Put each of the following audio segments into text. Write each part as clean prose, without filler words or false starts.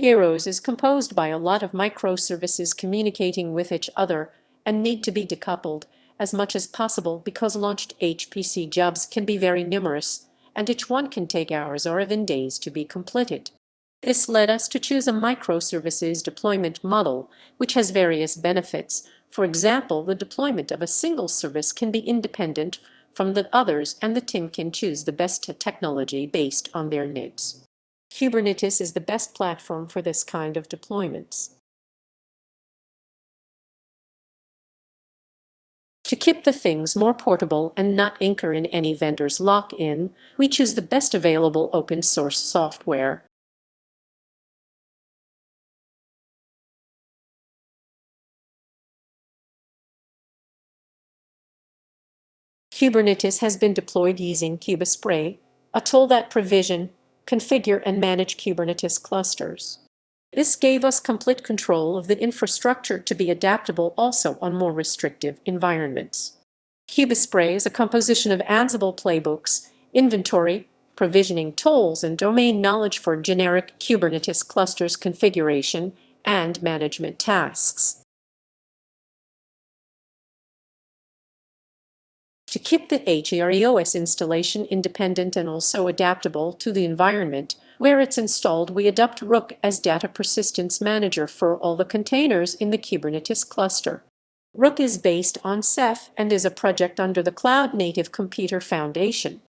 Heroes is composed by a lot of microservices communicating with each other and need to be decoupled as much as possible because launched HPC jobs can be very numerous, and each one can take hours or even days to be completed. This led us to choose a microservices deployment model, which has various benefits. For example, the deployment of a single service can be independent from the others, and the team can choose the best technology based on their needs. Kubernetes is the best platform for this kind of deployments. To keep the things more portable and not anchor in any vendor's lock-in, we choose the best available open source software. Kubernetes has been deployed using Kubispray, a tool that provision, configure, and manage Kubernetes clusters. This gave us complete control of the infrastructure to be adaptable also on more restrictive environments. Kubispray is a composition of Ansible playbooks, inventory, provisioning tools, and domain knowledge for generic Kubernetes clusters configuration and management tasks. To keep the HEREOS installation independent and also adaptable to the environment where it's installed, we adopt Rook as data persistence manager for all the containers in the Kubernetes cluster. Rook is based on Ceph and is a project under the Cloud Native Computer Foundation.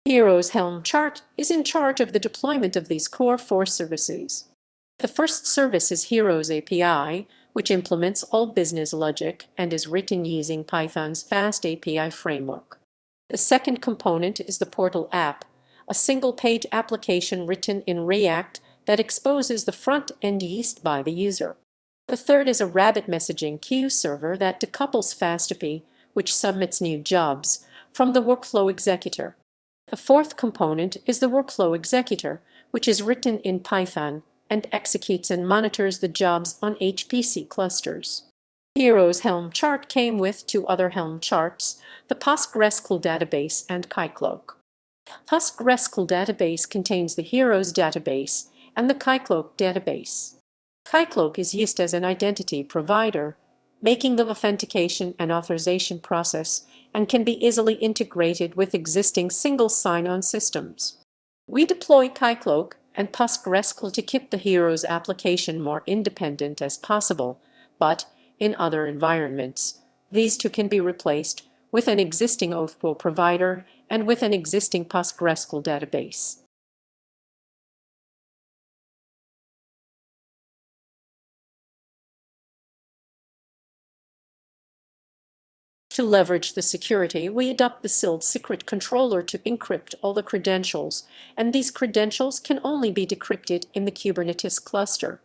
Heroes Helm chart is in charge of the deployment of these core 4 services. The first service is Heroes API, which implements all business logic and is written using Python's Fast API framework. The second component is the Portal app, a single-page application written in React that exposes the front end used by the user. The third is a Rabbit messaging queue server that decouples FastAPI, which submits new jobs, from the workflow executor. The fourth component is the workflow executor, which is written in Python and executes and monitors the jobs on HPC clusters. Heroes Helm chart came with 2 other Helm charts, the PostgreSQL database and Kycloak. PostgreSQL database contains the Heroes database and the Kycloak database. Kycloak is used as an identity provider, making the authentication and authorization process, and can be easily integrated with existing single sign-on systems. We deploy Kycloak and PostgreSQL to keep the Heroes application more independent as possible, but in other environments, these two can be replaced with an existing OAuth provider and with an existing PostgreSQL database. To leverage the security, we adopt the sealed secret controller to encrypt all the credentials, and these credentials can only be decrypted in the Kubernetes cluster.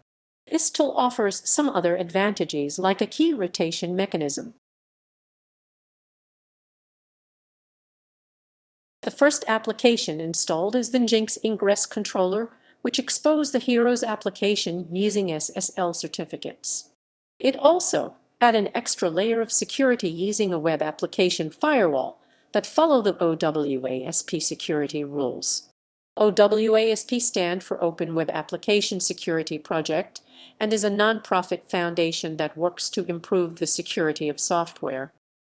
This tool offers some other advantages like a key rotation mechanism. The first application installed is the Nginx Ingress Controller, which exposed the Heroes application using SSL certificates. It also add an extra layer of security using a web application firewall that follow the OWASP security rules. OWASP stand for Open Web Application Security Project and is a nonprofit foundation that works to improve the security of software.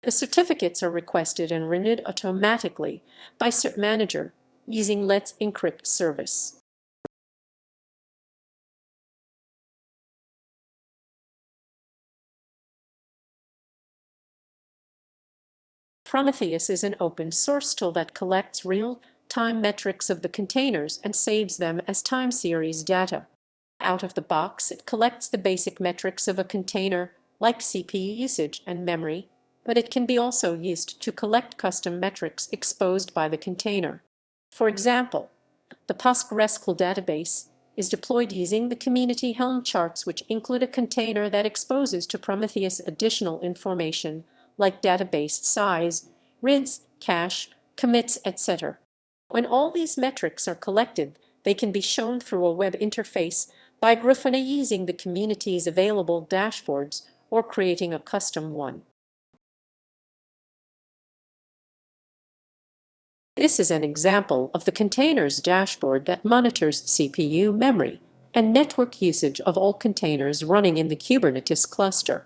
The certificates are requested and renewed automatically by Cert Manager using Let's Encrypt service. Prometheus is an open source tool that collects real-time metrics of the containers and saves them as time series data. Out of the box, it collects the basic metrics of a container, like CPU usage and memory, but it can be also used to collect custom metrics exposed by the container. For example, the PostgreSQL database is deployed using the community Helm charts, which include a container that exposes to Prometheus additional information like database size, reads, cache, commits, etc. When all these metrics are collected, they can be shown through a web interface by Grafana using the community's available dashboards or creating a custom one. This is an example of the container's dashboard that monitors CPU memory and network usage of all containers running in the Kubernetes cluster.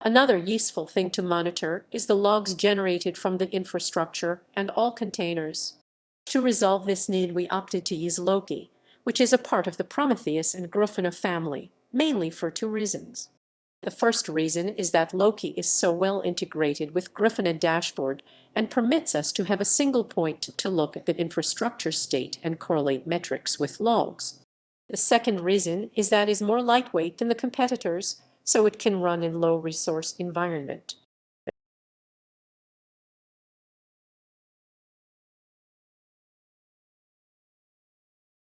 Another useful thing to monitor is the logs generated from the infrastructure and all containers. To resolve this need, we opted to use Loki, which is a part of the Prometheus and Grafana family, mainly for two reasons. The first reason is that Loki is so well integrated with Grafana dashboard and permits us to have a single point to look at the infrastructure state and correlate metrics with logs. The second reason is that it is more lightweight than the competitors, so it can run in low resource environment.